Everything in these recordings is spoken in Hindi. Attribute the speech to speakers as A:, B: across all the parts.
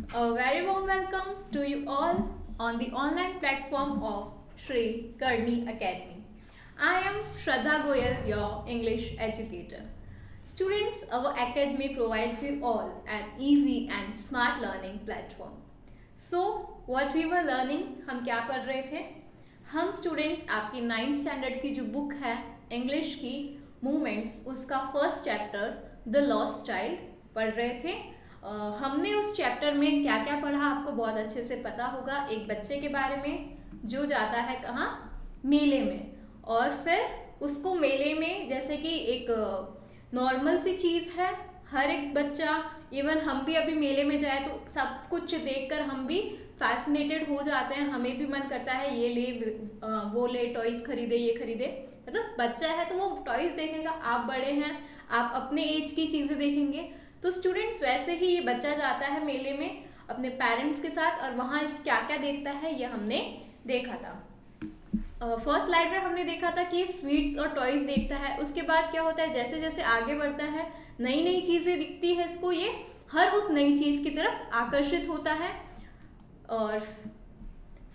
A: A very warm welcome to you all on the online platform of Shri Karni Academy. I am Shraddha Goyal, your English educator. Students, our academy provides you all an easy and smart learning platform. So, what we were learning, हम क्या पढ़ रहे थे? हम स्टूडेंट्स आपकी 9th स्टैंडर्ड की जो बुक है इंग्लिश की मूवमेंट्स, उसका first chapter the lost child पढ़ रहे थे। हमने उस चैप्टर में क्या क्या पढ़ा आपको बहुत अच्छे से पता होगा। एक बच्चे के बारे में जो जाता है कहाँ, मेले में, और फिर उसको मेले में जैसे कि एक नॉर्मल सी चीज़ है, हर एक बच्चा, इवन हम भी अभी मेले में जाए तो सब कुछ देखकर हम भी फैसिनेटेड हो जाते हैं, हमें भी मन करता है ये ले वो ले, टॉयज़ खरीदे, ये खरीदे। मतलब बच्चा है तो वो टॉयज़ देखेगा, आप बड़े हैं आप अपने एज की चीज़ें देखेंगे। तो स्टूडेंट्स वैसे ही ये बच्चा जाता है मेले में अपने पेरेंट्स के साथ और वहाँ इस क्या क्या देखता है ये हमने देखा था। फर्स्ट स्लाइड में हमने देखा था कि स्वीट्स और टॉयज़ देखता है। उसके बाद क्या होता है, जैसे जैसे आगे बढ़ता है नई नई चीज़ें दिखती है इसको, ये हर उस नई चीज़ की तरफ आकर्षित होता है। और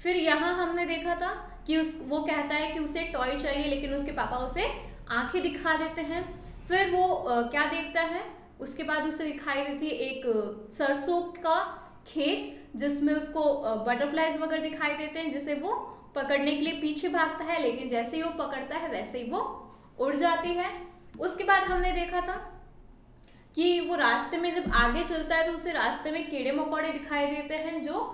A: फिर यहाँ हमने देखा था कि वो कहता है कि उसे टॉय चाहिए, लेकिन उसके पापा उसे आंखें दिखा देते हैं। फिर वो क्या देखता है, उसके बाद उसे दिखाई देती है एक सरसों का खेत जिसमें उसको बटरफ्लाइज वगैरह दिखाई देते हैं, जिसे वो पकड़ने के लिए पीछे भागता है, लेकिन जैसे ही वो पकड़ता है वैसे ही वो उड़ जाती है। उसके बाद हमने देखा था कि वो रास्ते में जब आगे चलता है तो उसे रास्ते में कीड़े मकोड़े दिखाई देते हैं जो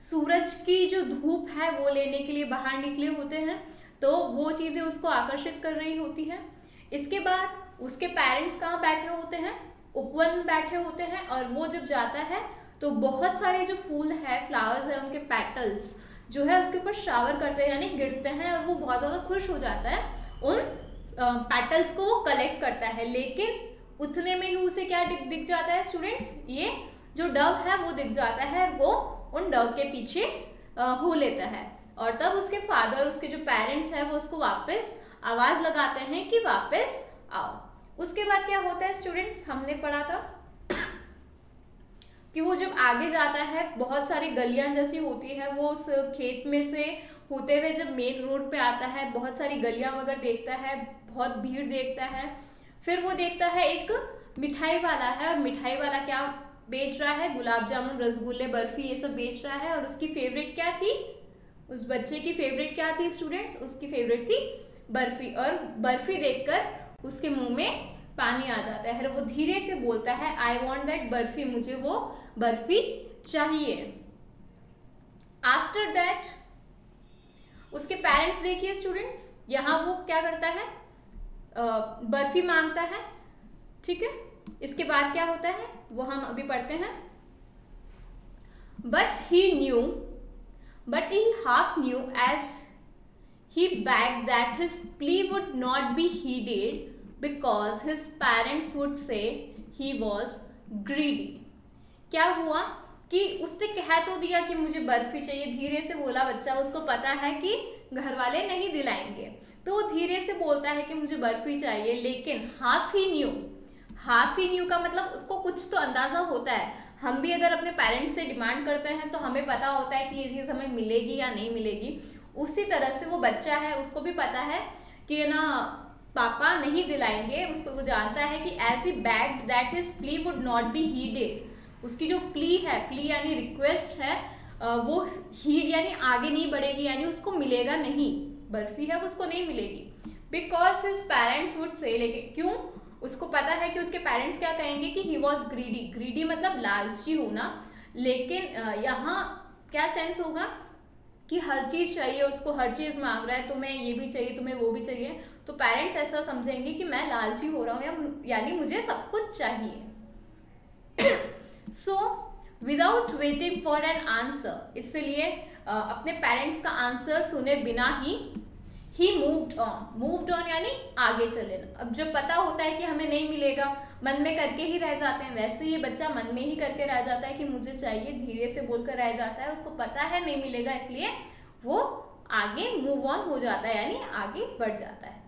A: सूरज की जो धूप है वो लेने के लिए बाहर निकले होते हैं, तो वो चीज़ें उसको आकर्षित कर रही होती हैं। इसके बाद उसके पेरेंट्स कहाँ बैठे होते हैं, उपवन में बैठे होते हैं, और वो जब जाता है तो बहुत सारे जो फूल है, फ्लावर्स है, उनके पेटल्स जो है उसके ऊपर शावर करते हैं यानी गिरते हैं, और वो बहुत ज़्यादा खुश हो जाता है, उन पेटल्स को वो कलेक्ट करता है। लेकिन उतने में ही उसे क्या दिख जाता है स्टूडेंट्स, ये जो डव है वो दिख जाता है, वो उन डव के पीछे हो लेता है, और तब उसके फादर, उसके जो पेरेंट्स हैं वो उसको वापस आवाज़ लगाते हैं कि वापस आओ। उसके बाद क्या होता है स्टूडेंट्स, हमने पढ़ा था कि वो जब आगे जाता है बहुत सारी गलियां जैसी होती है, वो उस खेत में से होते हुए जब मेन रोड पे आता है बहुत सारी गलियां वगैरह देखता है, बहुत भीड़ देखता है। फिर वो देखता है एक मिठाई वाला है, और मिठाई वाला क्या बेच रहा है, गुलाब जामुन, रसगुल्ले, बर्फी, ये सब बेच रहा है। और उसकी फेवरेट क्या थी, उस बच्चे की फेवरेट क्या थी स्टूडेंट्स, उसकी फेवरेट थी बर्फी। और बर्फी देखकर उसके मुंह में पानी आ जाता है, वो धीरे से बोलता है आई वॉन्ट दैट बर्फी, मुझे वो बर्फी चाहिए। आफ्टर दैट उसके पेरेंट्स देखिए स्टूडेंट्स, यहाँ वो क्या करता है, बर्फी मांगता है, ठीक है। इसके बाद क्या होता है वो हम अभी पढ़ते हैं। But he half new age he begged that his plea would not be heeded because his parents would say he was greedy. क्या हुआ कि उसने कह तो दिया कि मुझे बर्फी चाहिए, धीरे से बोला बच्चा, उसको पता है कि घर वाले नहीं दिलाएंगे, तो वो धीरे से बोलता है कि मुझे बर्फी चाहिए। लेकिन हाफ ही न्यू का मतलब उसको कुछ तो अंदाज़ा होता है। हम भी अगर अपने पेरेंट्स से डिमांड करते हैं तो हमें पता होता है कि ये चीज़ हमें मिलेगी या नहीं मिलेगी। उसी तरह से वो बच्चा है, उसको भी पता है कि ना पापा नहीं दिलाएंगे, उसको वो जानता है कि as he begged that his plea would not be heeded, उसकी जो प्ली है, प्ली यानी रिक्वेस्ट है, वो हीड यानी आगे नहीं बढ़ेगी, यानी उसको मिलेगा नहीं, बर्फी है उसको नहीं मिलेगी। Because his parents would say, लेकिन क्यों, उसको पता है कि उसके पेरेंट्स क्या कहेंगे कि ही वॉज ग्रीडी मतलब लालची होना। लेकिन यहाँ क्या सेंस होगा कि हर चीज़ चाहिए उसको, हर चीज़ मांग रहा है, तुम्हें ये भी चाहिए, तुम्हें वो भी चाहिए, तो पेरेंट्स ऐसा समझेंगे कि मैं लालची हो रहा हूँ, यानी मुझे सब कुछ चाहिए। So without waiting for an answer, इसलिए अपने पेरेंट्स का आंसर सुने बिना ही मूव्ड ऑन यानी आगे चले। अब जब पता होता है कि हमें नहीं मिलेगा, मन में करके ही रह जाते हैं, वैसे ये बच्चा मन में ही करके रह जाता है कि मुझे चाहिए, धीरे से बोलकर रह जाता है, उसको पता है नहीं मिलेगा, इसलिए वो आगे मूव ऑन हो जाता है यानी आगे बढ़ जाता है।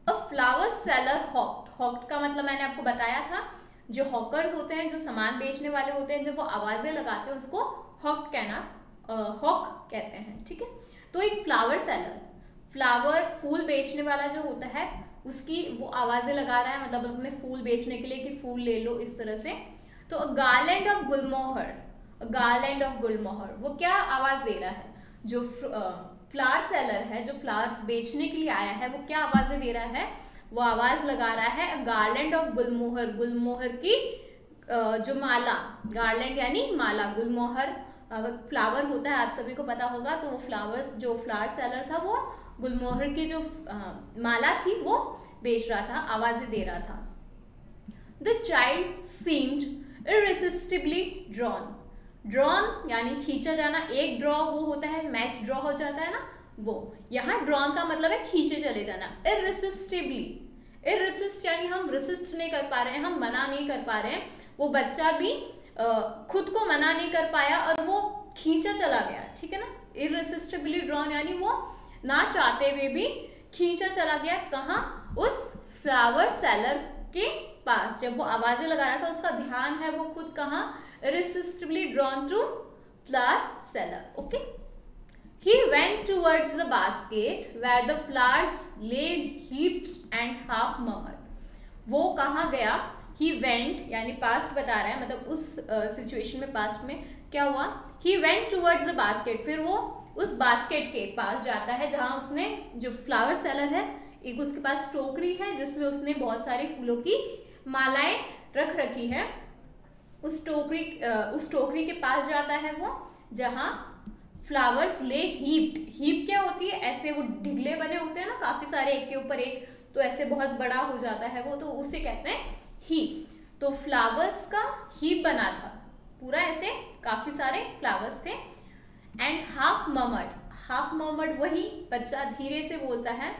A: अ फ्लावर सेलर हॉक्ड का मतलब मैंने आपको बताया था, जो हॉकर्स होते हैं, जो सामान बेचने वाले होते हैं, जब वो आवाज़ें लगाते हैं उसको हॉक कहते हैं, ठीक है। तो एक फ्लावर सेलर, फ्लावर फूल बेचने वाला जो होता है उसकी वो आवाज़ें लगा रहा है, मतलब अपने फूल बेचने के लिए कि फूल ले लो, इस तरह से। तो garland of gulmohar, garland of gulmohar, वो क्या आवाज़ दे रहा है? जो फ्लावर सेलर है, जो फ्लावर्स बेचने के लिए आया है, वो क्या आवाज़ें दे रहा है? वो आवाज़ लगा रहा है गार्लैंड ऑफ गुलमोहर, गुलमोहर की जो माला, गार्लैंड यानी माला, गुलमोहर फ्लावर होता है, आप सभी को पता होगा। तो वो फ्लावर्स, जो फ्लावर सेलर था वो गुलमोहर की जो माला थी वो बेच रहा था, आवाज़ें दे रहा था। The child seemed irresistibly drawn, drawn यानी खींचा जाना, एक ड्रॉ वो होता है, मैच ड्रॉ हो जाता है ना, वो यहाँ ड्रॉन का मतलब है खींचे चले जाना। इररेसिस्टिबली, इररेसिस्ट यानी हम रेसिस्ट नहीं कर पा रहे हैं, हम मना नहीं कर पा रहे हैं, वो बच्चा भी खुद को मना नहीं कर पाया और वो खींचा चला गया, ठीक है ना। इररेसिस्टिबली ड्रॉन यानी वो ना चाहते हुए भी खींचा चला गया, कहाँ? उस फ्लावर सेलर के पास। जब वो आवाजें लगा रहा था उसका ध्यान है वो खुद कहाँ? irresistibly drawn to flower seller. Okay. He went towards the basket where the flowers lay heaped and half murmured. वो कहाँ गया? He went यानी पास्ट बता रहा है, मतलब उस सिचुएशन में पास्ट में क्या हुआ? He went towards the basket. फिर वो उस बास्केट के पास जाता है जहाँ उसने, जो फ्लावर सेलर है, एक उसके पास टोकरी है जिसमें उसने बहुत सारे फूलों की मालाएं रख रखी है। उस टोकरी के पास जाता है वो जहाँ फ्लावर्स ले हीप्ड, हीप क्या होती है? ऐसे वो ढिगले बने होते हैं ना, काफी सारे एक के ऊपर एक, तो ऐसे बहुत बड़ा हो जाता है वो, तो उसे कहते हैं हीप। तो फ्लावर्स का हीप बना था पूरा, ऐसे काफी सारे फ्लावर्स थे। And half murmured, half murmured वही बच्चा धीरे से बोलता है,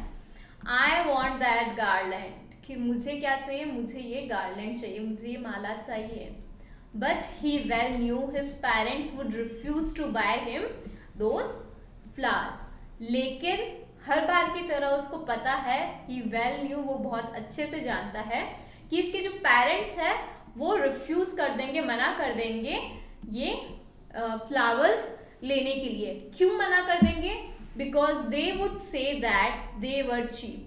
A: आई वॉन्ट दैट गार्लैंड, कि मुझे क्या चाहिए? मुझे ये गार्लैंड चाहिए, मुझे ये माला चाहिए। But he well knew his parents would refuse to buy him those flowers. लेकिन हर बार की तरह उसको पता है, he well knew, वो बहुत अच्छे से जानता है कि इसके जो पेरेंट्स हैं वो रिफ्यूज कर देंगे, मना कर देंगे ये फ्लावर्स लेने के लिए। क्यों मना कर देंगे? Because they would say that they were cheap.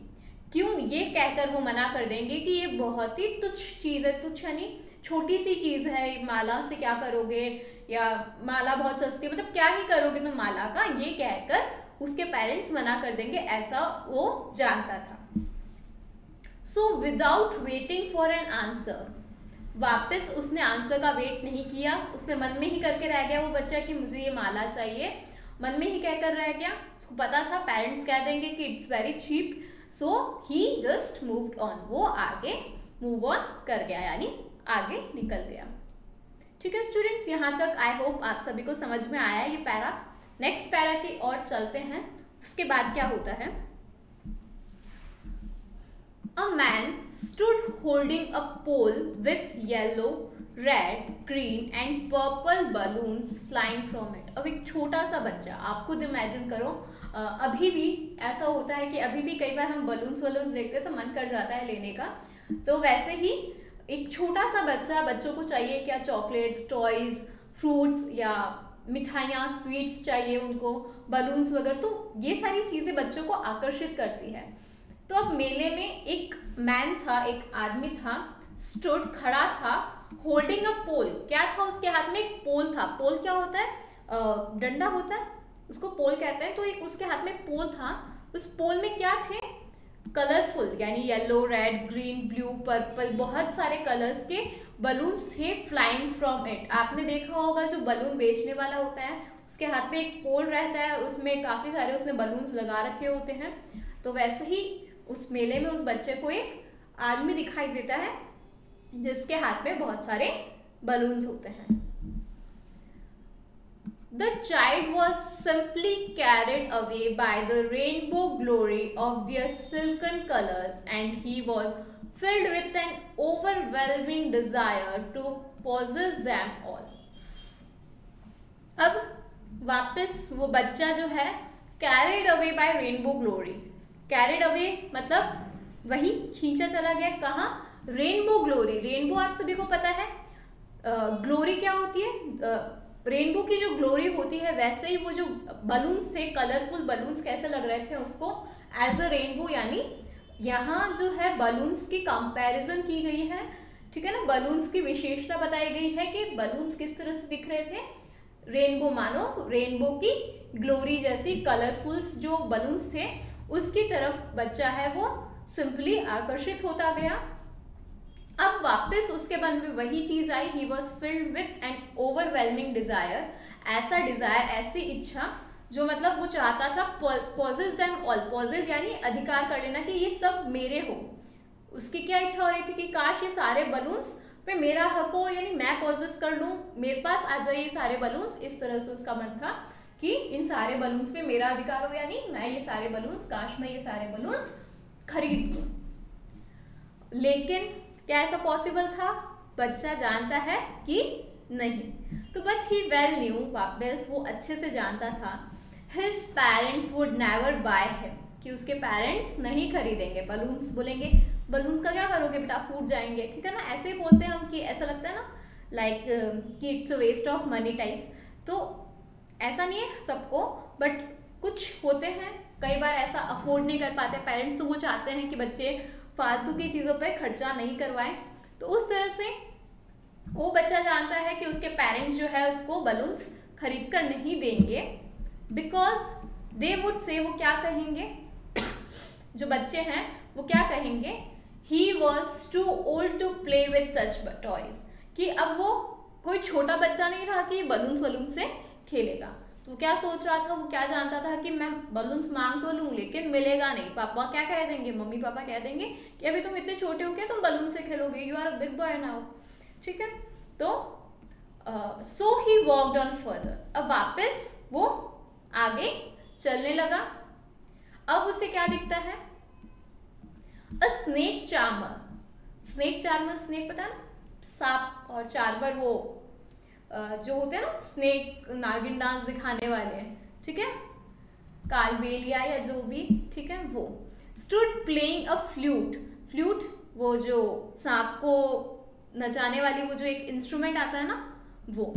A: क्यों? ये कहकर वो मना कर देंगे कि ये बहुत ही तुच्छ चीज़ है, तुच्छ यानी छोटी सी चीज़ है, माला से क्या करोगे, या माला बहुत सस्ती है, मतलब क्या ही करोगे तुम माला का, ये कहकर उसके पेरेंट्स मना कर देंगे, ऐसा वो जानता था। So without waiting for an answer, वापस उसने आंसर का वेट नहीं किया, उसने मन में ही करके रह गया वो बच्चा कि मुझे ये माला चाहिए, मन में ही कहकर रह गया। उसको पता था पेरेंट्स कह देंगे कि it's very cheap, so he just moved on, वो आगे मूव ऑन कर गया, यानी आगे निकल गया। ठीक है स्टूडेंट्स, यहाँ तक आई होप आप सभी को समझ में आया है ये पैरा। नेक्स्ट पैरा की ओर चलते हैं, उसके बाद क्या होता है। A man stood holding a pole with yellow, red, green and purple balloons flying from it. अब एक छोटा सा बच्चा, आप खुद इमेजिन करो, अभी भी ऐसा होता है कि अभी भी कई बार हम बलून्स देखते हैं तो मन कर जाता है लेने का, तो वैसे ही एक छोटा सा बच्चा, बच्चों को चाहिए क्या? चॉकलेट्स, टॉयज, फ्रूट्स या मिठाइयाँ, स्वीट्स चाहिए उनको, बलून्स वगैरह, तो ये सारी चीज़ें बच्चों को आकर्षित करती है। तो अब मेले में एक मैन था, एक आदमी था, स्टूड खड़ा था, होल्डिंग अ पोल, क्या था उसके हाथ में? एक पोल था। पोल क्या होता है? डंडा होता है, उसको पोल कहते हैं। तो एक उसके हाथ में पोल था, उस पोल में क्या थे? कलरफुल, यानी yellow, red, green, blue, purple, बहुत सारे कलर्स के बलून्स थे फ्लाइंग फ्रॉम इट। आपने देखा होगा जो बलून बेचने वाला होता है उसके हाथ में एक पोल रहता है, उसमें काफ़ी सारे उसने बलून्स लगा रखे होते हैं। तो वैसे ही उस मेले में उस बच्चे को एक आदमी दिखाई देता है जिसके हाथ में बहुत सारे बलून्स होते हैं। The child was simply carried away by the rainbow glory of their silken colors, and he was filled with an overwhelming desire to possess them all. अब वापस वो बच्चा जो है carried away by rainbow glory, carried away मतलब वही खींचा चला गया, कहाँ? रेनबो ग्लोरी, रेनबो आप सभी को पता है ग्लोरी क्या होती है, रेनबो की जो ग्लोरी होती है, वैसे ही वो जो बलून्स थे, कलरफुल बलून्स कैसे लग रहे थे उसको एज अ रेनबो, यानी यहाँ जो है बलून्स की कंपैरिजन की गई है, ठीक है ना, बलून्स की विशेषता बताई गई है कि बलून्स किस तरह से दिख रहे थे, रेनबो मानो रेनबो की ग्लोरी जैसी कलरफुल्स जो बलून्स थे उसकी तरफ बच्चा है वो सिंपली आकर्षित होता गया। अब वापस उसके मन में वही चीज आई, he was filled with an overwhelming desire, ऐसा डिजायर, ऐसी इच्छा जो मतलब वो चाहता था, पॉजेस देम ऑल, पॉजेस यानी अधिकार कर लेना कि ये सब मेरे हो। उसकी क्या इच्छा हो रही थी कि काश ये सारे बलून्स पे मेरा हक हो, यानी मैं पॉजेस कर लूँ, मेरे पास आ जाए ये सारे बलून्स, इस तरह से उसका मन था कि इन सारे बलून्स पे मेरा अधिकार हो, यानी मैं ये सारे बलून्स, काश मैं ये सारे बलून्स खरीद लूँ। लेकिन क्या ऐसा पॉसिबल था? बच्चा जानता है कि नहीं। तो बट ही वेल न्यू, वापस वो अच्छे से जानता था, his parents would never by him, कि उसके पेरेंट्स नहीं खरीदेंगे बलून्स। बोलेंगे बलून्स का क्या करोगे बेटा, फूट जाएंगे, ठीक है ना, ऐसे ही बोलते हैं हम कि ऐसा लगता है ना लाइक कि it's a waste of money types. तो ऐसा नहीं है सबको, बट कुछ होते हैं कई बार ऐसा अफोर्ड नहीं कर पाते पेरेंट्स, तो वो चाहते हैं कि बच्चे फालतू की चीज़ों पे खर्चा नहीं करवाएं। तो उस तरह से वो बच्चा जानता है कि उसके पेरेंट्स जो है उसको बलून्स खरीद कर नहीं देंगे, बिकॉज दे वुड से, वो क्या कहेंगे जो बच्चे हैं वो क्या कहेंगे, he was too old to play with such toys, कि अब वो कोई छोटा बच्चा नहीं रहा कि बलून्स वलून से खेलेगा। तो क्या सोच रहा था, वो क्या जानता था कि मैं बलून्स मांग तो लूँ लेकिन मिलेगा नहीं, पापा क्या कह देंगे, मम्मी पापा कह देंगे कि अभी तुम इतने छोटे हो क्या तुम बलून से खेलोगे, you are a big boy now, ठीक है। तो so he walked on further, अब वापस वो आगे चलने लगा। अब उसे क्या दिखता है, अ snake charmer, snake charmer, snake पता है ना, सांप, और चार्मर वो जो होते हैं ना स्नेक, नागिन डांस दिखाने वाले हैं, ठीक है, कालबेलिया या जो भी, ठीक है, वो stood playing a flute, flute वो जो सांप को नचाने वाली वो जो एक इंस्ट्रूमेंट आता है ना वो,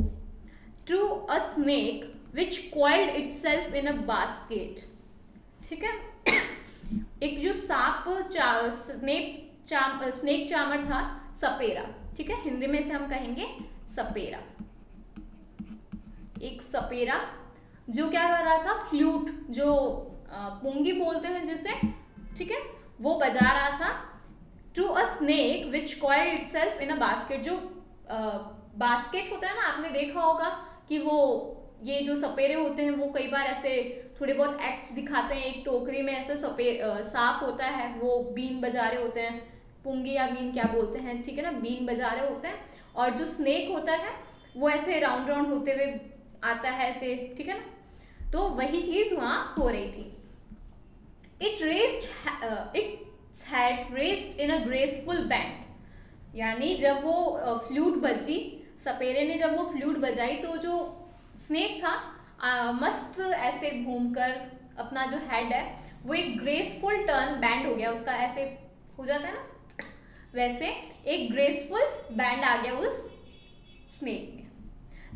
A: to a snake which coiled itself in a basket, ठीक है। एक जो सांप स्नेक चार्मर था, सपेरा, ठीक है, हिंदी में से हम कहेंगे सपेरा, एक सपेरा जो क्या कर रहा था, फ्लूट जो पुंगी बोलते हैं जिसे, ठीक है, वो बजा रहा था, to a snake which coiled itself in a basket, जो बास्केट होता है ना, आपने देखा होगा कि वो ये जो सपेरे होते हैं वो कई बार ऐसे थोड़े बहुत एक्ट्स दिखाते हैं, एक टोकरी में ऐसे सांप होता है, वो बीन बजा रहे होते हैं, पुंगी या बीन क्या बोलते हैं, ठीक है ना, बीन बजा रहे होते हैं, और जो स्नेक होता है वो ऐसे राउंड राउंड होते हुए आता है ऐसे, ठीक है ना, तो वही चीज वहां हो रही थी। It's had raised in a graceful band, यानी जब वो फ्लूट बजी, सपेरे ने जब वो फ्लूट बजाई तो जो स्नेक था मस्त ऐसे घूमकर अपना जो हेड है वो एक ग्रेसफुल टर्न बैंड हो गया उसका, ऐसे हो जाता है ना, वैसे एक ग्रेसफुल बैंड आ गया उस स्नेक में।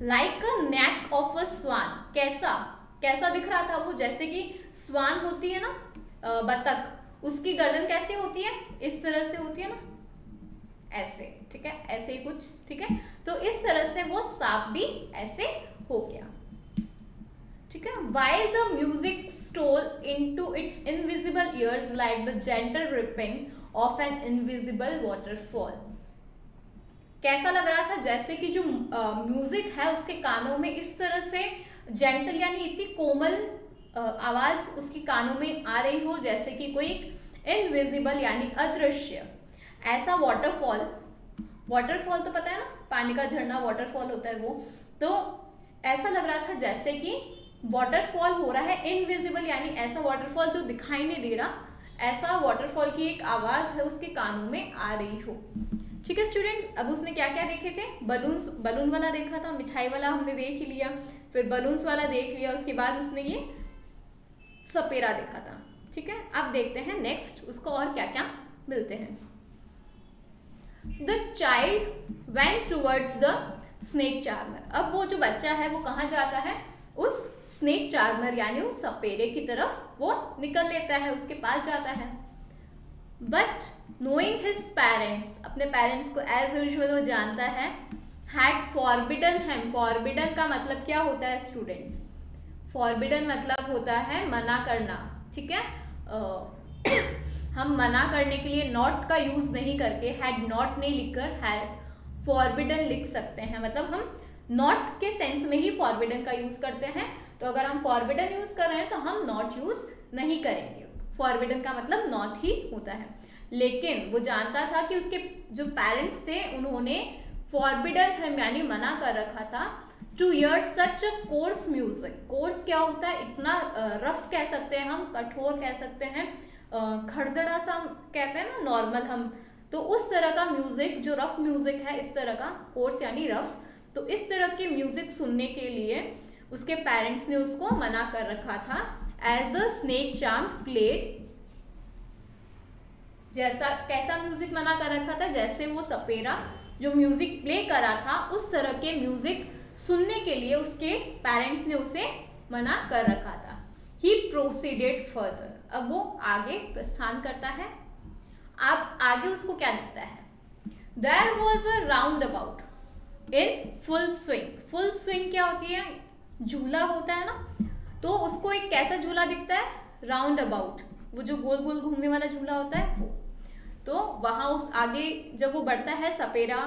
A: Like a neck of a स्वान, कैसा कैसा दिख रहा था वो, जैसे कि स्वान होती है ना बतख, उसकी गर्दन कैसी होती है, इस तरह से होती है ना, ऐसे, ठीक है, ऐसे ही कुछ, ठीक है, तो इस तरह से वो सांप भी ऐसे हो गया, ठीक है। While the music stole into its invisible ears like the gentle rippling of an invisible waterfall, कैसा लग रहा था, जैसे कि जो म्यूजिक है उसके कानों में इस तरह से जेंटल यानी इतनी कोमल आवाज उसकी कानों में आ रही हो, जैसे कि कोई इनविजिबल यानी अदृश्य ऐसा वाटरफॉल, वाटरफॉल तो पता है ना, पानी का झरना वाटरफॉल होता है वो, तो ऐसा लग रहा था जैसे कि वाटरफॉल हो रहा है, इनविजिबल यानी ऐसा वाटरफॉल जो दिखाई नहीं दे रहा, ऐसा वाटरफॉल की एक आवाज है उसके कानों में आ रही हो, ठीक है स्टूडेंट्स। अब उसने क्या क्या देखे थे, बलून वाला देखा था, मिठाई वाला हमने देख ही लिया, फिर बलून्स वाला देख लिया, उसके बाद उसने ये सपेरा देखा था, ठीक है। अब देखते हैं नेक्स्ट उसको और क्या क्या मिलते हैं। The child went towards the snake charmer. अब वो जो बच्चा है वो कहाँ जाता है, उस स्नेक चार्मर यानी उस सपेरे की तरफ वो निकल लेता है, उसके पास जाता है। बट नोइंग हिज पेरेंट्स, अपने पेरेंट्स को एज यूजुअल वो जानता है, हैड फॉरबिडन हिम। फॉरबिडन का मतलब क्या होता है स्टूडेंट्स, फॉरबिडन मतलब होता है मना करना, ठीक है। हम मना करने के लिए नॉट का यूज नहीं करके हैड नॉट नहीं लिखकर हैड फॉरबिडन लिख सकते हैं, मतलब हम नॉट के सेंस में ही फॉरबिडन का यूज करते हैं। तो अगर हम फॉरबिडन यूज कर रहे हैं तो हम नॉट यूज नहीं करेंगे, फॉरबिडन का मतलब नॉट ही होता है। लेकिन वो जानता था कि उसके जो पेरेंट्स थे उन्होंने फॉरबिडन हिम यानी मना कर रखा था to hear such a coarse music. Coarse क्या होता है, इतना रफ कह सकते हैं हम, कठोर कह सकते हैं, खड़दड़ा सा कहते हैं ना नॉर्मल हम, तो उस तरह का म्यूजिक जो रफ म्यूजिक है, इस तरह का, कोर्स यानी रफ, तो इस तरह के म्यूजिक सुनने के लिए उसके पेरेंट्स ने उसको मना कर रखा था। As the snake charm played, जैसा कैसा म्यूजिक मना कर रखा था, जैसे वो सपेरा जो म्यूजिक प्ले करा था उस तरह के म्यूजिक सुनने के लिए उसके पेरेंट्स ने उसे मना कर रखा था। ही प्रोसीडेड फर्दर, अब वो आगे प्रस्थान करता है। अब आगे उसको क्या दिखता है, there was a round about in full swing. Full swing क्या होती है, झूला होता है ना, तो उसको एक कैसा झूला दिखता है, राउंड अबाउट, वो जो गोल गोल घूमने वाला झूला होता है वो। तो वहाँ उस आगे जब वो बढ़ता है, सपेरा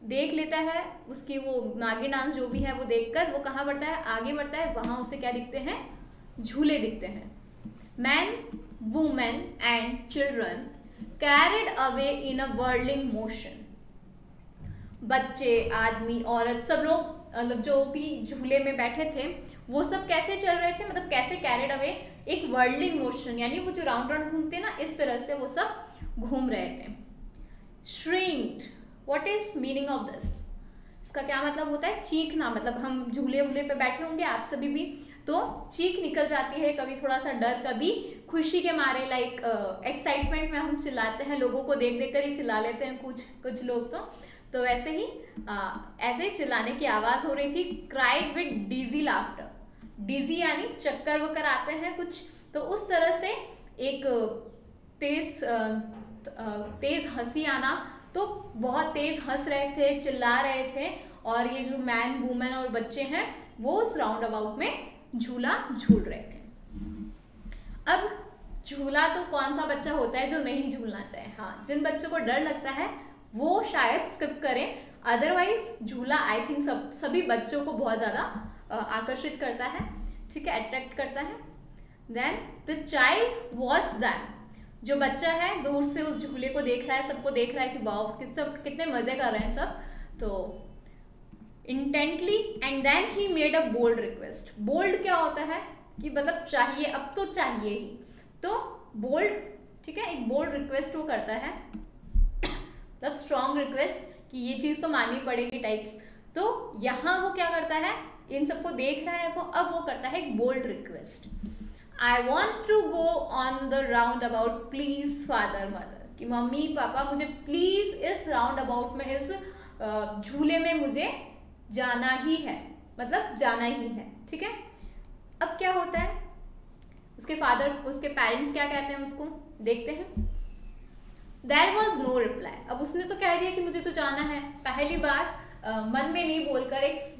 A: देख लेता है उसकी वो नागिन डांस जो भी है वो देखकर वो कहाँ बढ़ता है, आगे बढ़ता है, वहाँ उसे क्या दिखते हैं, झूले दिखते हैं। Man, women and children carried away in a whirling motion. बच्चे, आदमी, औरत, सब लोग मतलब जो भी झूले में बैठे थे वो सब कैसे चल रहे थे, मतलब कैसे कैरिड अवे, एक whirling मोशन यानी वो जो राउंड राउंड घूमते ना, इस तरह से वो सब घूम रहे थे। Shrinked, what is meaning of this, इसका क्या मतलब होता है, चीखना। मतलब हम झूले वूले पे बैठे होंगे आप सभी भी, तो चीख निकल जाती है, कभी थोड़ा सा डर, कभी खुशी के मारे, लाइक एक्साइटमेंट में हम चिल्लाते हैं, लोगों को देख देख कर ही चिल्ला लेते हैं कुछ लोग तो वैसे ही ऐसे चिल्लाने की आवाज हो रही थी। Cried with DG laughter, DG यानी चक्कर वक्कर आते हैं कुछ, तो उस तरह से एक तेज हंसी आना, तो बहुत तेज हंस रहे थे, चिल्ला रहे थे, और ये जो मैन, वुमेन और बच्चे हैं वो उस राउंड अबाउट में झूला झूल रहे थे। अब झूला तो कौन सा बच्चा होता है जो नहीं झूलना चाहे, हाँ, जिन बच्चों को डर लगता है वो शायद स्किप करें, अदरवाइज झूला आई थिंक सभी बच्चों को बहुत ज़्यादा आकर्षित करता है, ठीक है, अट्रैक्ट करता है। Then the child watch them, जो बच्चा है दूर से उस झूले को देख रहा है, सबको देख रहा है कि वाओ कितने मजे कर रहे हैं सब, तो intently, and then he made a bold request. Bold क्या होता है कि मतलब चाहिए, अब तो चाहिए ही, तो बोल्ड, ठीक है, एक बोल्ड रिक्वेस्ट वो करता है, मतलब स्ट्रॉन्ग रिक्वेस्ट कि ये चीज़ तो माननी पड़ेगी टाइप्स। तो यहाँ वो क्या करता है, इन सबको देख रहा है वो, अब वो करता है एक bold request, I want to go on the round about please father mother, कि मम्मी पापा मुझे प्लीज इस राउंड अबाउट में, इस झूले में मुझे जाना ही है, मतलब जाना ही है, ठीक है। अब क्या होता है, उसके फादर, उसके पेरेंट्स क्या कहते हैं उसको, देखते हैं। There was no reply, अब उसने तो कह दिया कि मुझे तो जाना है, पहली बार मन में नहीं बोलकर एक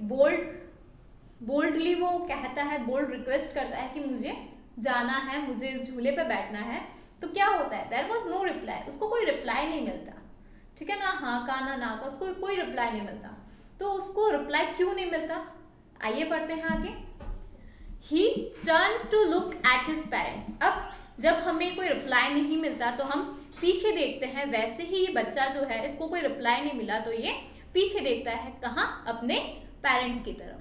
A: बोल्डली वो कहता है, बोल्ड रिक्वेस्ट करता है कि मुझे जाना है, मुझे इस झूले पे बैठना है। तो क्या होता है, देयर वॉज नो रिप्लाई, उसको कोई रिप्लाई नहीं मिलता, ठीक है ना, हाँ का ना का, उसको कोई रिप्लाई नहीं मिलता। तो उसको रिप्लाई क्यों नहीं मिलता, आइए पढ़ते हैं आगे। He turn to look at his parents, अब जब हमें कोई रिप्लाई नहीं मिलता तो हम पीछे देखते हैं, वैसे ही ये बच्चा जो है, इसको कोई रिप्लाई नहीं मिला तो ये पीछे देखता है, कहाँ, अपने पेरेंट्स की तरफ।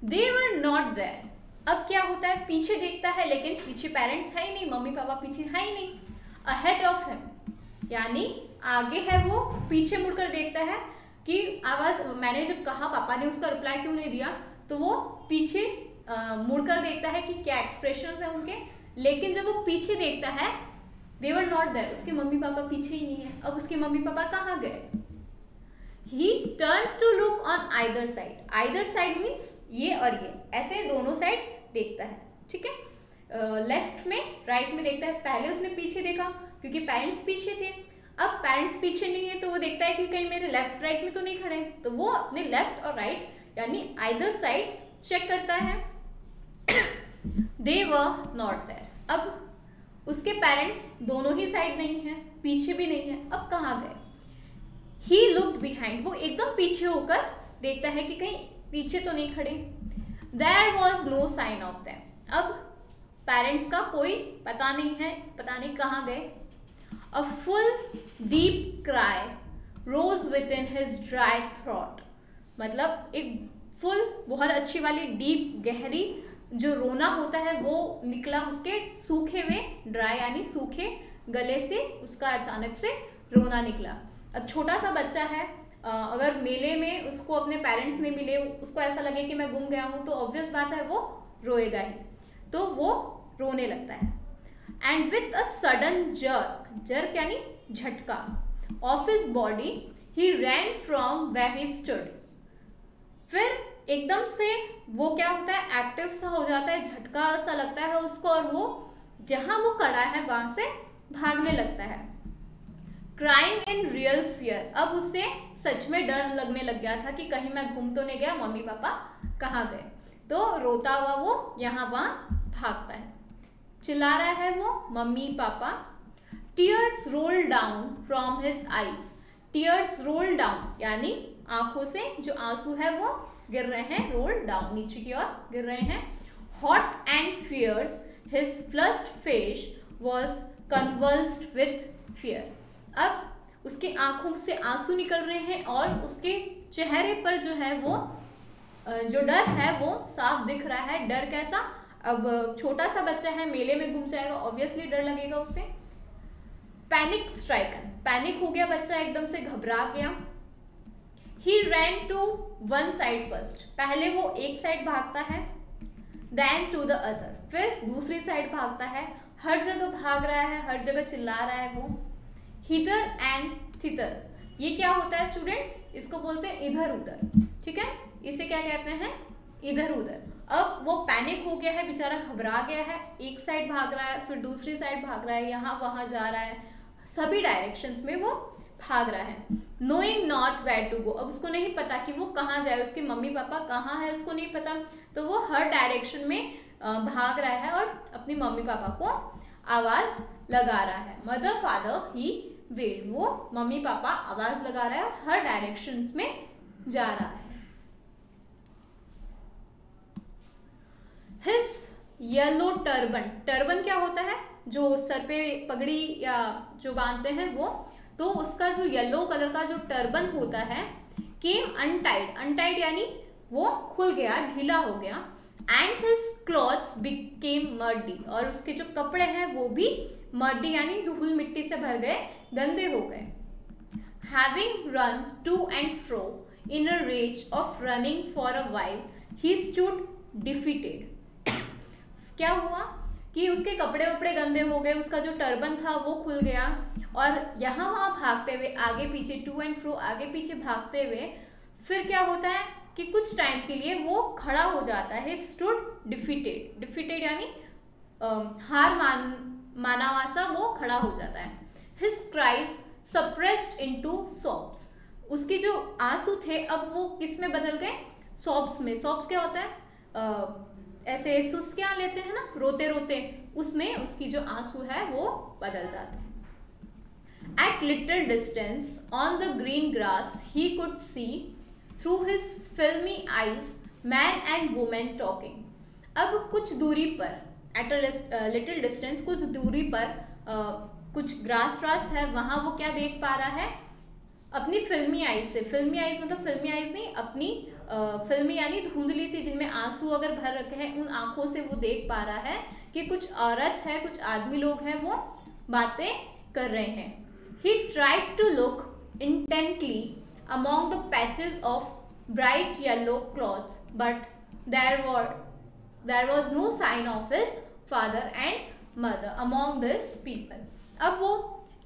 A: दे वर नॉट देयर, अब क्या होता है, पीछे देखता है लेकिन पीछे पेरेंट्स है ही नहीं, मम्मी पापा पीछे है ही नहीं। अहेड ऑफ हिम, यानी आगे है वो, पीछे मुड़कर देखता है कि आवाज, मैंने जब कहा पापा ने उसका रिप्लाई क्यों नहीं दिया, तो वो पीछे मुड़कर देखता है कि क्या एक्सप्रेशंस है उनके, लेकिन जब वो पीछे देखता है दे वर नॉट देयर, उसके मम्मी पापा पीछे ही नहीं है। अब उसके मम्मी पापा कहाँ गए? He turn to look on either side. Either side means ये और ये, ऐसे दोनों साइड देखता है, ठीक है, लेफ्ट में राइट में देखता है। पहले उसने पीछे देखा क्योंकि पेरेंट्स पीछे थे, अब पेरेंट्स पीछे नहीं है तो वो देखता है कि कहीं मेरे लेफ्ट राइट में तो नहीं खड़े हैं, तो वो अपने लेफ्ट और राइट यानी आइदर साइड चेक करता है। दे वर नॉट देयर, अब उसके पेरेंट्स दोनों ही साइड नहीं है, पीछे भी नहीं है, अब कहाँ गए? ही लुक्ड बिहाइंड, वो एकदम पीछे होकर देखता है कि कहीं पीछे तो नहीं खड़े। There was no sign of them, अब पेरेंट्स का कोई पता नहीं है, पता नहीं कहाँ गए। A full deep cry rose within his dry throat, मतलब एक फुल बहुत अच्छी वाली डीप गहरी जो रोना होता है वो निकला उसके सूखे हुए, ड्राई यानी सूखे गले से उसका अचानक से रोना निकला। अब छोटा सा बच्चा है, अगर मेले में उसको अपने पेरेंट्स नहीं मिले, उसको ऐसा लगे कि मैं गुम गया हूँ, तो ऑब्वियस बात है वो रोएगा ही, तो वो रोने लगता है। And with a sudden jerk, jerk यानी झटका, of his body he ran from where he stood, फिर एकदम से वो क्या होता है, एक्टिव सा हो जाता है, झटका सा लगता है उसको और वो जहां वो खड़ा है वहां से भागने लगता है। क्राइंग इन रियल फियर, अब उससे सच में डर लगने लग गया था कि कहीं मैं घूम तो नहीं गया, मम्मी पापा कहाँ गए, तो रोता हुआ वो यहाँ वहाँ भागता है, चिल्ला रहा है वो mummy papa. Tears roll down from his eyes, tears roll down यानी आंखों से जो आंसू है वो गिर रहे हैं, रोल डाउन नीचे की ओर गिर रहे हैं। Hot and fierce his flushed face was convulsed with fear, अब उसके आंखों से आंसू निकल रहे हैं और उसके चेहरे पर जो है वो जो डर है वो साफ दिख रहा है। डर कैसा, अब छोटा सा बच्चा है, मेले में घूम जाएगा, ऑब्वियसली डर लगेगा उसे। पैनिक स्ट्राइकन, पैनिक हो गया बच्चा, एकदम से घबरा गया। He ran to one side first, पहले वो एक साइड भागता है, देन टू द अदर, फिर दूसरी साइड भागता है, हर जगह भाग रहा है, हर जगह चिल्ला रहा है वो। हिदर एंड थितर, ये क्या होता है स्टूडेंट्स, इसको बोलते हैं इधर उधर, ठीक है, इसे क्या कहते हैं, इधर उधर। अब वो पैनिक हो गया है, बेचारा घबरा गया है, एक साइड भाग रहा है, फिर दूसरी साइड भाग रहा है, यहाँ वहाँ जा रहा है, सभी डायरेक्शंस में वो भाग रहा है। Knowing not where to go, अब उसको नहीं पता कि वो कहाँ जाए, उसके मम्मी पापा कहाँ है उसको नहीं पता, तो वो हर डायरेक्शन में भाग रहा है और अपनी मम्मी पापा को आवाज लगा रहा है। मदर फादर ही वेल्ड, वो मम्मी पापा आवाज लगा रहा है और हर डायरेक्शंस में जा रहा है। हिज येलो टर्बन, टर्बन क्या होता है, जो सर पे पगड़ी या जो बांधते हैं वो, तो उसका जो येलो कलर का जो टर्बन होता है, केम अनटाइड, अनटाइड यानी वो खुल गया, ढीला हो गया। And his clothes became Mardi, और उसके जो कपड़े हैं वो भी मर्डी यानी धूल मिट्टी से भर गए, गंदे हो गए। Having run to and fro in a rage of running for a while he stood defeated, क्या हुआ कि उसके कपड़े वपड़े गंदे हो गए, उसका जो टर्बन था वो खुल गया, और यहाँ वहाँ भागते हुए आगे पीछे टू एंड फ्रो आगे पीछे भागते हुए फिर क्या होता है कि कुछ टाइम के लिए वो खड़ा हो जाता है। स्टूड डिफीटेड, डिफीटेड यानी हार माना हुआ सा वो खड़ा हो जाता है। हिज क्राइज सप्रेस्ड इनटू सॉब्स, उसके जो आंसू थे अब वो किस में बदल गए, सॉब्स में। सॉब्स क्या होता है, ऐसे सुस्कियां लेते हैं ना रोते रोते, उसमें उसकी जो आंसू है वो बदल जाते हैं। At little distance on the green grass he could see through his filmy eyes man and woman talking, अब कुछ दूरी पर, at a little distance कुछ दूरी पर कुछ ग्रास व्रास है, वहाँ वो क्या देख पा रहा है, अपनी फिल्मी आइज से, फिल्मी आइज मतलब फिल्मी आइज नहीं, अपनी फिल्मी यानी धुंधली सी जिनमें आंसू अगर भर रखे हैं, उन आंखों से वो देख पा रहा है कि कुछ औरत है, कुछ आदमी लोग हैं, वो बातें कर रहे हैं। He tried to look intently among the patches of bright yellow cloths, but there was no sign of his father and mother among these people. अब वो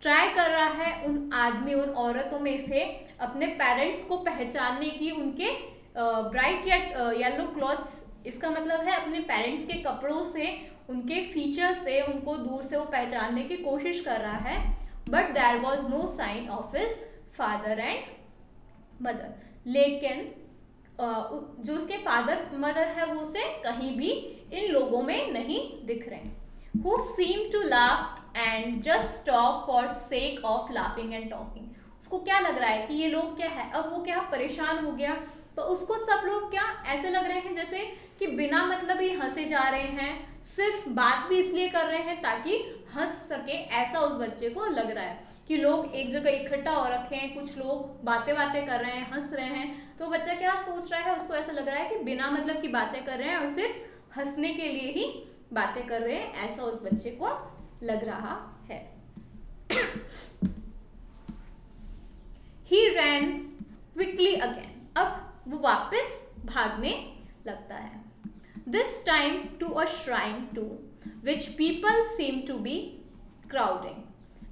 A: ट्राई कर रहा है उन आदमी, उन औरतों में से अपने पेरेंट्स को पहचानने की, उनके ब्राइट या येलो क्लॉथ्स, इसका मतलब है अपने पेरेंट्स के कपड़ों से, उनके फीचर्स से उनको दूर से वो पहचानने की कोशिश कर रहा है। But there was no sign of his father and mother, लेकिन जो उसके फादर मदर है वो उसे कहीं भी इन लोगों में नहीं दिख रहे। Who seem to laugh and just talk for sake of laughing and talking. उसको क्या लग रहा है कि ये लोग क्या है, अब वो क्या परेशान हो गया, तो उसको सब लोग क्या ऐसे लग रहे हैं जैसे कि बिना मतलब ही हंसे जा रहे हैं, सिर्फ बात भी इसलिए कर रहे हैं ताकि हंस सके, ऐसा उस बच्चे को लग रहा है कि लोग एक जगह इकट्ठा हो रखे हैं, कुछ लोग बातें कर रहे हैं, हंस रहे हैं, तो बच्चा क्या सोच रहा है, उसको ऐसा लग रहा है कि बिना मतलब की बातें कर रहे हैं और सिर्फ हंसने के लिए ही बातें कर रहे हैं, ऐसा उस बच्चे को लग रहा है। He ran quickly again. अब वो वापस भागने लगता है। This time to a shrine too, which people seem to be crowding.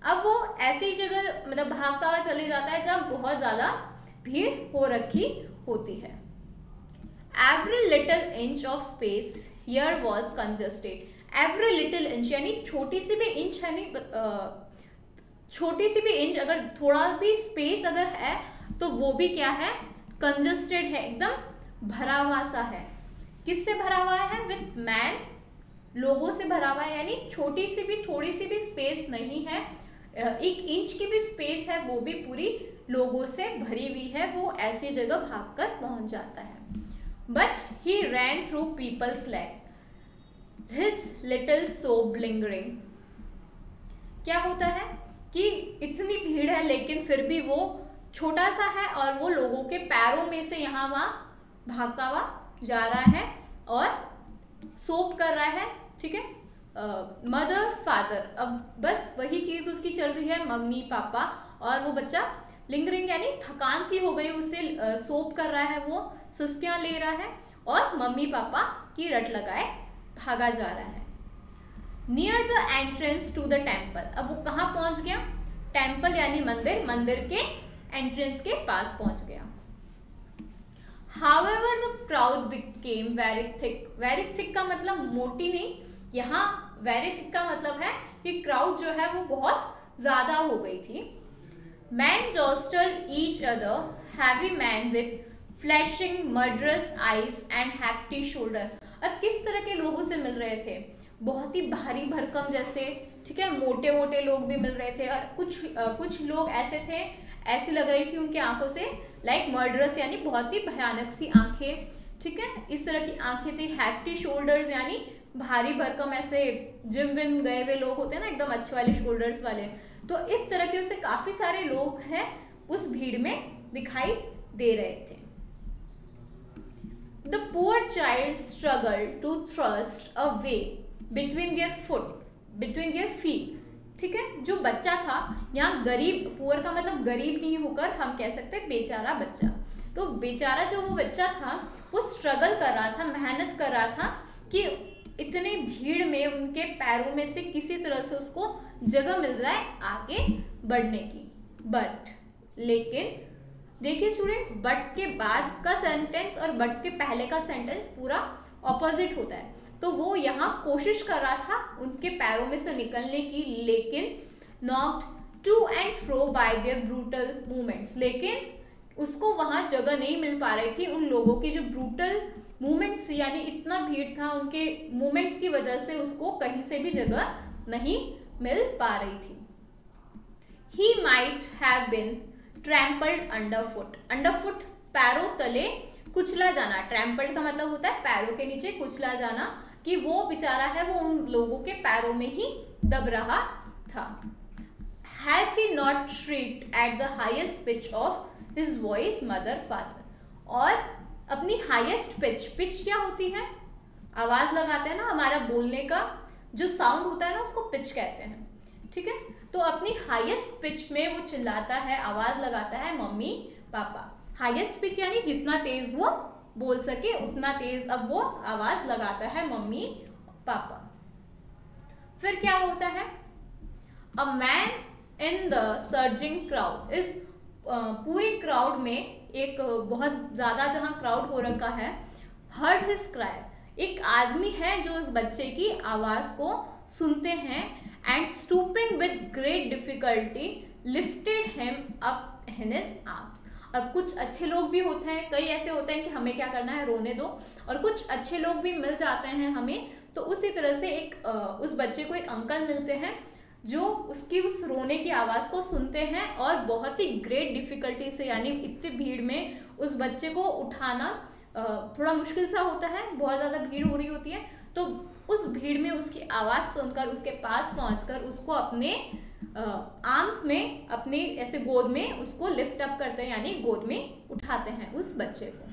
A: अब वो ऐसी जगह मतलब भागता हुआ चले जाता है जब बहुत ज्यादा भीड़ हो रखी होती है। Every little inch of space here was congested. Every little inch यानी छोटी सी भी इंच है, नहीं छोटी सी भी इंच, अगर थोड़ा भी स्पेस अगर है तो वो भी क्या है, कंजस्टेड है, एकदम भरा हुआ सा है। किससे भरा हुआ है? विथ मैन, लोगों से भरा हुआ है, यानी छोटी सी भी थोड़ी सी भी स्पेस नहीं है, 1 इंच की भी स्पेस है, वो भी पूरी लोगों से भरी हुई है। वो ऐसी जगह भागकर पहुंच जाता है। But he ran through people's leg, his little sob lingering. क्या होता है कि इतनी भीड़ है लेकिन फिर भी वो छोटा सा है और वो लोगों के पैरों में से यहाँ वहाँ भागता हुआ जा रहा है और सोप कर रहा है। ठीक है, मदर फादर, अब बस वही चीज उसकी चल रही है, मम्मी पापा, और वो बच्चा लिंगरिंग यानी थकान सी हो गई उसे, सोप कर रहा है, वो सुस्तियाँ ले रहा है और मम्मी पापा की रट लगाए भागा जा रहा है। Near the entrance to the temple, अब वो कहाँ पहुंच गया? टेम्पल यानी मंदिर, मंदिर के एंट्रेंस के पास पहुंच गया। However, the crowd became very thick. Very thick का मतलब मोटी नहीं, यहाँ very thick का मतलब है कि क्राउड जो है वो बहुत ज्यादा हो गई थी। Men jostled each other, heavy men with flashing murderous eyes and hefty shoulder. अब किस तरह के लोग उसे मिल रहे थे? बहुत ही भारी भरकम जैसे, ठीक है, मोटे मोटे लोग भी मिल रहे थे, और कुछ लोग ऐसे थे, ऐसी लग रही थी उनकी आंखों से लाइक मर्डरस यानी बहुत ही भयानक सी आंखें, ठीक है, इस तरह की आंखें थी। हैफ्टी शोल्डर्स यानी भारी भरकम, ऐसे जिम विम गए हुए लोग होते हैं ना, एकदम अच्छे वाले शोल्डर्स वाले, तो इस तरह के उसे काफी सारे लोग हैं उस भीड़ में दिखाई दे रहे थे। The poor child struggled to thrust a way between their feet. ठीक है, जो बच्चा था, यहाँ गरीब, पुअर का मतलब गरीब नहीं होकर हम कह सकते बेचारा बच्चा, तो बेचारा जो वो बच्चा था वो स्ट्रगल कर रहा था, मेहनत कर रहा था कि इतनी भीड़ में उनके पैरों में से किसी तरह से उसको जगह मिल जाए आगे बढ़ने की। बट, लेकिन देखिए स्टूडेंट्स, बट के बाद का सेंटेंस और बट के पहले का सेंटेंस पूरा ऑपोजिट होता है, तो वो यहाँ कोशिश कर रहा था उनके पैरों में से निकलने की, लेकिन knocked to and fro by their brutal movements, लेकिन उसको वहाँ जगह नहीं मिल पा रही थी उन लोगों की जो ब्रूटल मूवमेंट्स, यानी इतना भीड़ था, उनके मूवमेंट्स की वजह से उसको कहीं से भी जगह नहीं मिल पा रही थी। He might have been trampled underfoot, underfoot पैरों तले कुचला जाना, ट्रैम्पल्ड का मतलब होता है पैरों के नीचे कुचला जाना, कि वो बेचारा है वो उन लोगों के पैरों में ही दब रहा था। Had he not shrieked at the highest pitch of his voice, mother, father, और अपनी हाईएस्ट पिच क्या होती है? आवाज लगाते हैं ना, हमारा बोलने का जो साउंड होता है ना उसको पिच कहते हैं, ठीक है, तो अपनी हाईएस्ट पिच में वो चिल्लाता है, आवाज लगाता है मम्मी पापा। हाईएस्ट पिच यानी जितना तेज वो बोल सके उतना तेज अब वो आवाज लगाता है मम्मी पापा। फिर क्या होता है? A man in the surging crowd, इस पूरी क्राउड में एक बहुत ज़्यादा जहाँ क्राउड हो रखा है, हर्ड हिज क्राई, एक आदमी है जो उस बच्चे की आवाज़ को सुनते हैं, and stooping with great difficulty lifted him up in his arms. अब कुछ अच्छे लोग भी होते हैं, कई ऐसे होते हैं कि हमें क्या करना है, रोने दो, और कुछ अच्छे लोग भी मिल जाते हैं हमें। तो उसी तरह से एक उस बच्चे को एक अंकल मिलते हैं जो उसकी उस रोने की आवाज़ को सुनते हैं और बहुत ही ग्रेट डिफिकल्टी से, यानी इतनी भीड़ में उस बच्चे को उठाना थोड़ा मुश्किल सा होता है, बहुत ज़्यादा भीड़ हो रही होती है, तो उस भीड़ में उसकी आवाज़ सुनकर उसके पास पहुंचकर उसको अपने आर्म्स में, अपने ऐसे गोद में उसको लिफ्ट अप करते हैं, यानी गोद में उठाते हैं उस बच्चे को।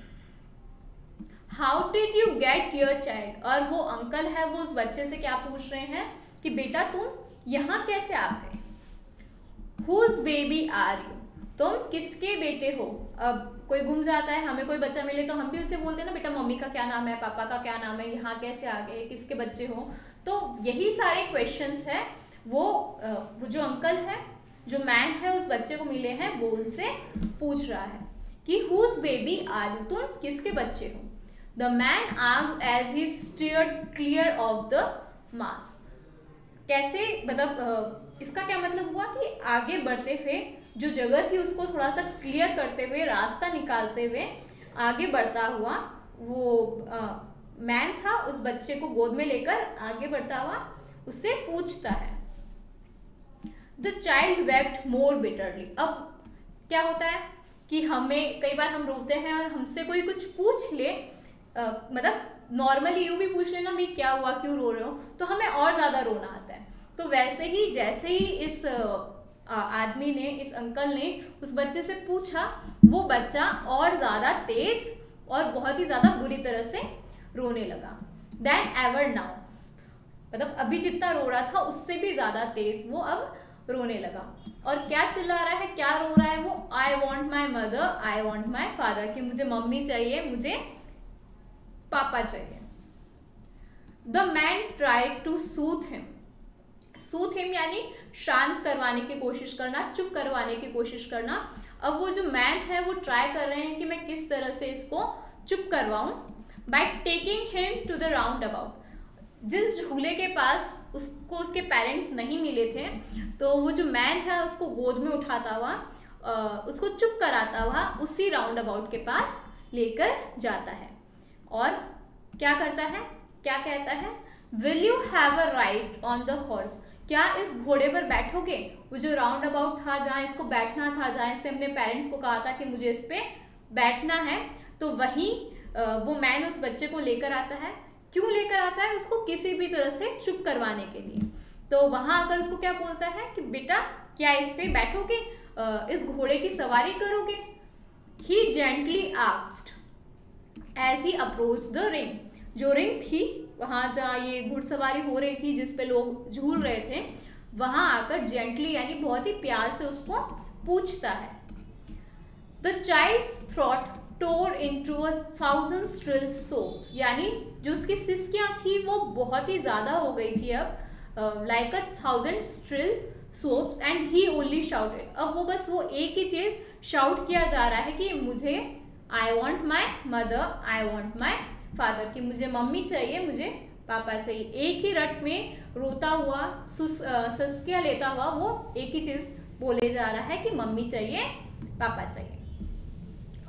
A: How did you get your child, और वो अंकल है वो उस बच्चे से क्या पूछ रहे हैं कि बेटा तुम यहाँ कैसे आ गए। हुज बेबी आर यू, तुम किसके बेटे हो। अब कोई गुम जाता है, हमें कोई बच्चा मिले तो हम भी उसे बोलते हैं ना, बेटा मम्मी का क्या नाम है, पापा का क्या नाम है, यहाँ कैसे आ गए, किसके बच्चे हो। तो यही सारे क्वेश्चंस है वो जो अंकल है, जो मैन है उस बच्चे को मिले हैं, वो उनसे पूछ रहा है कि हुज बेबी आर यू, तुम किसके बच्चे हो। The man asked as he steered clear of the mass. कैसे, मतलब इसका क्या मतलब हुआ कि आगे बढ़ते हुए जो जगह थी उसको थोड़ा सा क्लियर करते हुए, रास्ता निकालते हुए आगे बढ़ता हुआ वो मैन था, उस बच्चे को गोद में लेकर आगे बढ़ता हुआ उससे पूछता है। The child wept more bitterly. अब क्या होता है कि हमें कई बार हम रोते हैं और हमसे कोई कुछ पूछ ले, मतलब नॉर्मली यूँ भी पूछ लेना भी क्या हुआ, क्यों रो रहे हो, तो हमें और ज़्यादा रोना आता है। तो वैसे ही जैसे ही इस आदमी ने, इस अंकल ने उस बच्चे से पूछा, वो बच्चा और ज़्यादा तेज और बहुत ही ज़्यादा बुरी तरह से रोने लगा। देन एवर नाउ, मतलब अभी जितना रो रहा था उससे भी ज़्यादा तेज वो अब रोने लगा। और क्या चिल्ला रहा है, क्या रो रहा है वो, I want my mother, I want my father, कि मुझे मम्मी चाहिए, मुझे पापा चाहिए। The man tried to soothe him, soothe him यानी शांत करवाने की कोशिश करना, चुप करवाने की कोशिश करना। अब वो जो मैन है वो ट्राई कर रहे हैं कि मैं किस तरह से इसको चुप करवाऊं, by taking him to the round about. जिस झूले के पास उसको उसके पेरेंट्स नहीं मिले थे, तो वो जो मैन है उसको गोद में उठाता हुआ, उसको चुप कराता हुआ उसी राउंड अबाउट के पास लेकर जाता है। और क्या करता है, क्या कहता है, will you have a ride on the horse, क्या इस घोड़े पर बैठोगे। वो जो राउंड अबाउट था जहाँ इसको बैठना था, जहाँ इसने अपने पेरेंट्स को कहा था कि मुझे इस पे बैठना है, तो वहीं वो मैन उस बच्चे को लेकर आता है। क्यों लेकर आता है, उसको किसी भी तरह से चुप करवाने के लिए। तो वहाँ आकर उसको क्या बोलता है कि बेटा क्या इस पे बैठोगे, इस घोड़े की सवारी करोगे। He gently asked as he approach the ring, जो रिंग थी वहाँ जहाँ ये घुड़सवारी हो रही थी, जिस पे लोग झूल रहे थे, वहाँ आकर जेंटली यानी बहुत ही प्यार से उसको पूछता है। The child's throat tore into 1000 shrill sobs, यानी जो उसकी सिसकियाँ थी वो बहुत ही ज़्यादा हो गई थी अब, like 1000 shrill sobs, and he only shouted. अब वो बस वो एक ही चीज़ शाउट किया जा रहा है कि मुझे आई want my mother, I want my father, कि मुझे मम्मी चाहिए, मुझे पापा चाहिए। एक ही रट में रोता हुआ, सिसकियाँ लेता हुआ वो एक ही चीज़ बोले जा रहा है कि मम्मी चाहिए, पापा चाहिए।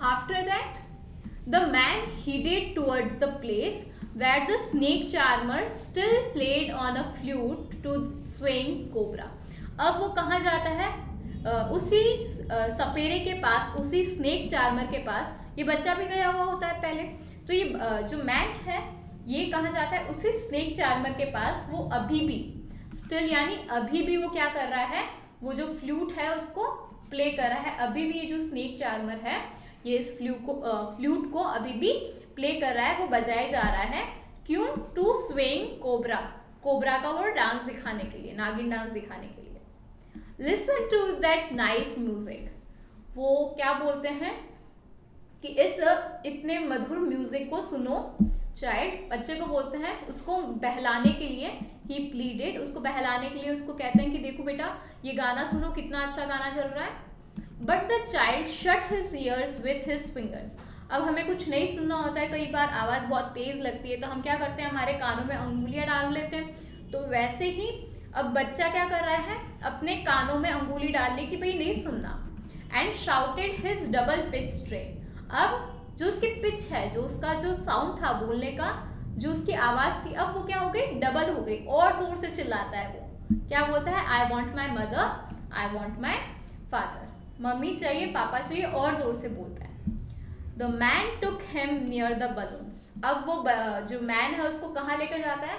A: After that the man headed towards the place where the snake charmer still played on a flute to swaying cobra। अब वो कहाँ जाता है, उसी सपेरे के पास, उसी स्नेक चार्मर के पास। ये बच्चा भी गया हुआ होता है पहले, तो ये जो मैन है ये कहाँ जाता है, उसी स्नेक चार्मर के पास। वो अभी भी स्टिल यानी अभी भी वो क्या कर रहा है, वो जो फ्लूट है उसको प्ले कर रहा है। अभी भी ये जो स्नेक चार्मर है ये इस फ्लूट को अभी भी प्ले कर रहा है, वो बजाया जा रहा है। क्यों, टू स्वेइंग कोबरा, कोबरा का वो डांस दिखाने के लिए, नागिन डांस दिखाने के लिए। Listen to that nice music, वो क्या बोलते हैं कि इस इतने मधुर म्यूजिक को सुनो, चाइल्ड, बच्चे को बोलते हैं उसको बहलाने के लिए, ही प्लीडेड, उसको बहलाने के लिए उसको कहते हैं कि देखो बेटा ये गाना सुनो, कितना अच्छा गाना चल रहा है। But the child shut his years with his fingers. अब हमें कुछ नहीं सुनना होता है, कई बार आवाज़ बहुत तेज़ लगती है तो हम क्या करते हैं, हमारे कानों में उंगलियां डाल लेते हैं। तो वैसे ही अब बच्चा क्या कर रहा है, अपने कानों में अंगुली डाल ली कि भाई नहीं सुनना। And shouted his double pitch strain. अब जो उसकी पिच है, जो उसका जो साउंड था बोलने का, जो उसकी आवाज़ थी, अब वो क्या हो गई, डबल हो गई, और जोर से चिल्लाता है। वो क्या बोलता है, आई want my mother, I want my father, mummy चाहिए, पापा चाहिए, और जोर से बोलता है। The man took him near the balloons. अब वो जो मैन है उसको कहाँ लेकर जाता है,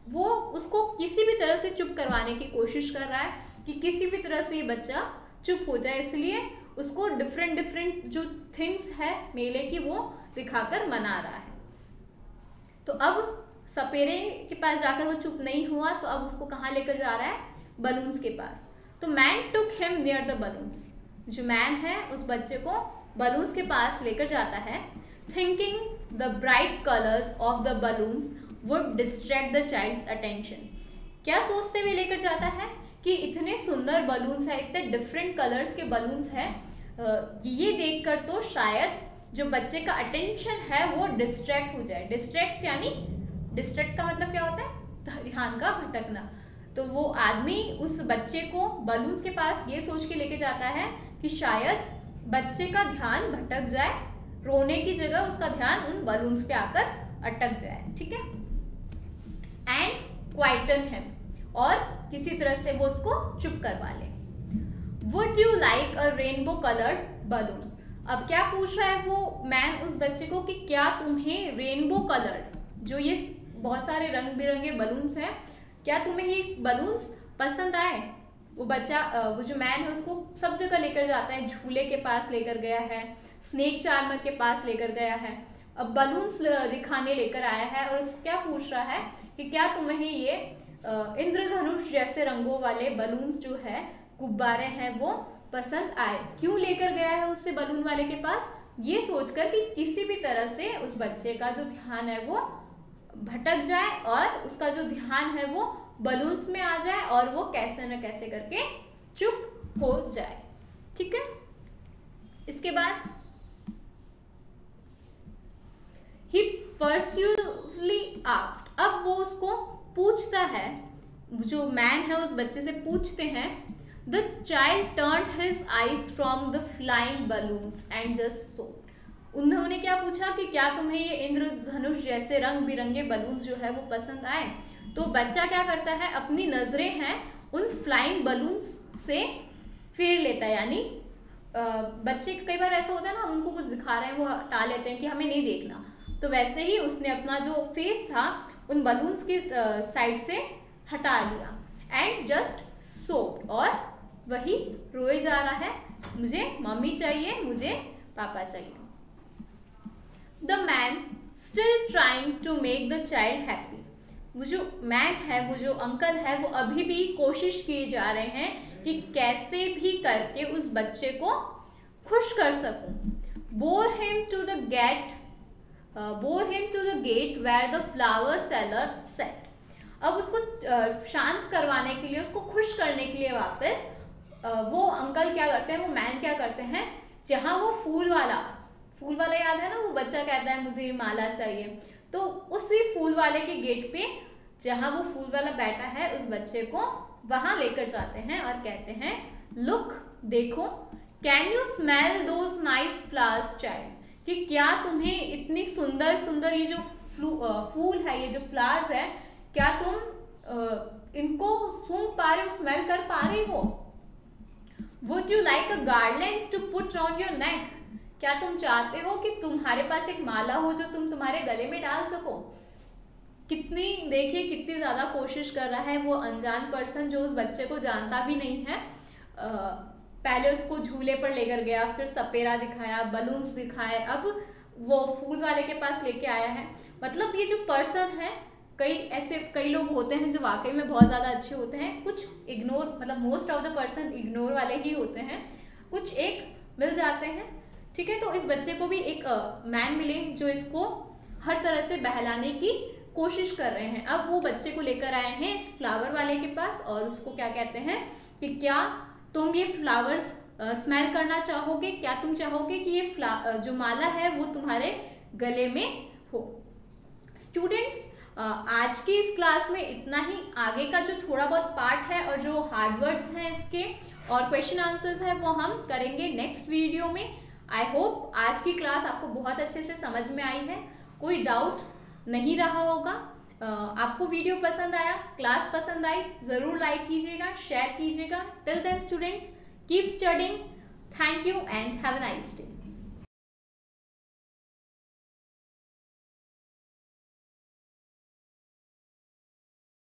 A: वो उसको किसी भी तरह से चुप करवाने की कोशिश कर रहा है कि किसी भी तरह से ये बच्चा चुप हो जाए, इसलिए उसको डिफरेंट जो थिंग्स है मेले की वो दिखाकर मना रहा है। तो अब सपेरे के पास जाकर वो चुप नहीं हुआ, तो अब उसको कहाँ लेकर जा रहा है, बलून्स के पास। तो man took him near the balloons. जो मैन है उस बच्चे को बलून्स के पास लेकर जाता है, thinking the bright colours of the balloons would distract the child's attention. क्या सोचते हुए लेकर जाता है कि इतने सुंदर बलून्स है, इतने डिफरेंट कलर्स के बलून्स है, ये देखकर तो शायद जो बच्चे का अटेंशन है वो डिस्ट्रैक्ट हो जाए। डिस्ट्रैक्ट यानी, डिस्ट्रैक्ट का मतलब क्या होता है, ध्यान का भटकना। तो वो आदमी उस बच्चे को बलून्स के पास ये सोच के लेके जाता है कि शायद बच्चे का ध्यान भटक जाए, रोने की जगह उसका ध्यान उन बलून्स पे आकर अटक जाए, ठीक है। एंड क्वाइटन हिम, और किसी तरह से वो उसको चुप करवा ले। Would you like a rainbow coloured balloon. अब क्या पूछ रहा है वो मैन उस बच्चे को कि क्या तुम्हें रेनबो कलर्ड, जो ये बहुत सारे रंग बिरंगे बलून्स हैं, क्या तुम्हें ये बलून्स पसंद आए। वो बच्चा, वो जो मैन है उसको सब जगह लेकर जाता है, झूले के पास लेकर गया है, स्नेक चार्मर के पास लेकर गया है, अब बलून्स दिखाने लेकर आया है, और उसको क्या पूछ रहा है कि क्या तुम्हें ये इंद्रधनुष जैसे रंगों वाले बलून्स जो है, गुब्बारे हैं, वो पसंद आए। क्यों लेकर गया है उससे बलून वाले के पास, ये सोचकर कि किसी भी तरह से उस बच्चे का जो ध्यान है वो भटक जाए और उसका जो ध्यान है वो बलून्स में आ जाए और वो कैसे न कैसे करके चुप हो जाए, ठीक है। इसके बाद ही पर्स्यूवली आस्क्ड। अब वो उसको पूछता है, जो मैन है उस बच्चे से पूछते हैं। The child turned his eyes from the flying balloons and just so. उन्होंने क्या पूछा कि क्या तुम्हें ये इंद्रधनुष जैसे रंग बिरंगे बलून्स जो है वो पसंद आए। तो बच्चा क्या करता है, अपनी नजरें हैं उन फ्लाइंग बलून्स से फेर लेता है, यानी बच्चे कई बार ऐसा होता है ना, उनको कुछ दिखा रहे हैं वो हटा लेते हैं कि हमें नहीं देखना। तो वैसे ही उसने अपना जो फेस था उन बलून्स की साइड से हटा लिया। एंड जस्ट सोप्ड, और वही रोए जा रहा है, मुझे मम्मी चाहिए, मुझे पापा चाहिए। The man still trying to make the child happy. वो जो मैन है, वो जो अंकल है, वो अभी भी कोशिश किए जा रहे हैं कि कैसे भी करके उस बच्चे को खुश कर सकूं। Bore him to the gate where the flower seller set. अब उसको शांत करवाने के लिए, उसको खुश करने के लिए वापस वो अंकल क्या करते हैं, वो मैन क्या करते हैं, जहाँ वो फूल वाला याद है ना, वो बच्चा कहता है मुझे माला चाहिए, तो उसी फूल वाले के गेट पे जहाँ वो फूल वाला बैठा है उस बच्चे को वहाँ लेकर जाते हैं और कहते हैं, लुक देखो, can you smell those nice flowers child, कि क्या तुम्हें इतनी सुंदर सुंदर ये जो फूल है, ये जो फ्लावर्स है, क्या तुम इनको सूंघ पा रहे हो, स्मेल कर पा रही हो। Would you like a garland to put on your neck. क्या तुम चाहते हो कि तुम्हारे पास एक माला हो जो तुम तुम्हारे गले में डाल सको। देखिए कितनी ज़्यादा कोशिश कर रहा है वो अनजान पर्सन, जो उस बच्चे को जानता भी नहीं है। पहले उसको झूले पर लेकर गया, फिर सपेरा दिखाया, बलून्स दिखाए, अब वो फूल वाले के पास लेके आया है। मतलब ये जो पर्सन है, कई लोग होते हैं जो वाकई में बहुत ज़्यादा अच्छे होते हैं, कुछ इग्नोर, मतलब most of the person ignore वाले ही होते हैं, कुछ एक मिल जाते हैं, ठीक है। तो इस बच्चे को भी एक मैन मिले जो इसको हर तरह से बहलाने की कोशिश कर रहे हैं। अब वो बच्चे को लेकर आए हैं इस फ्लावर वाले के पास और उसको क्या कहते हैं कि क्या तुम ये फ्लावर्स स्मेल करना चाहोगे, क्या तुम चाहोगे कि ये जो माला है वो तुम्हारे गले में हो। स्टूडेंट्स, आज की इस क्लास में इतना ही। आगे का जो थोड़ा बहुत पार्ट है और जो हार्ड वर्ड्स हैं इसके और क्वेश्चन आंसर्स है वो हम करेंगे नेक्स्ट वीडियो में। आई होप आज की क्लास आपको बहुत अच्छे से समझ में आई है, कोई डाउट नहीं रहा होगा। आपको वीडियो पसंद आया, क्लास पसंद आई, ज़रूर लाइक कीजिएगा, शेयर कीजिएगा। Till then students, keep studying. Thank you and have a nice day.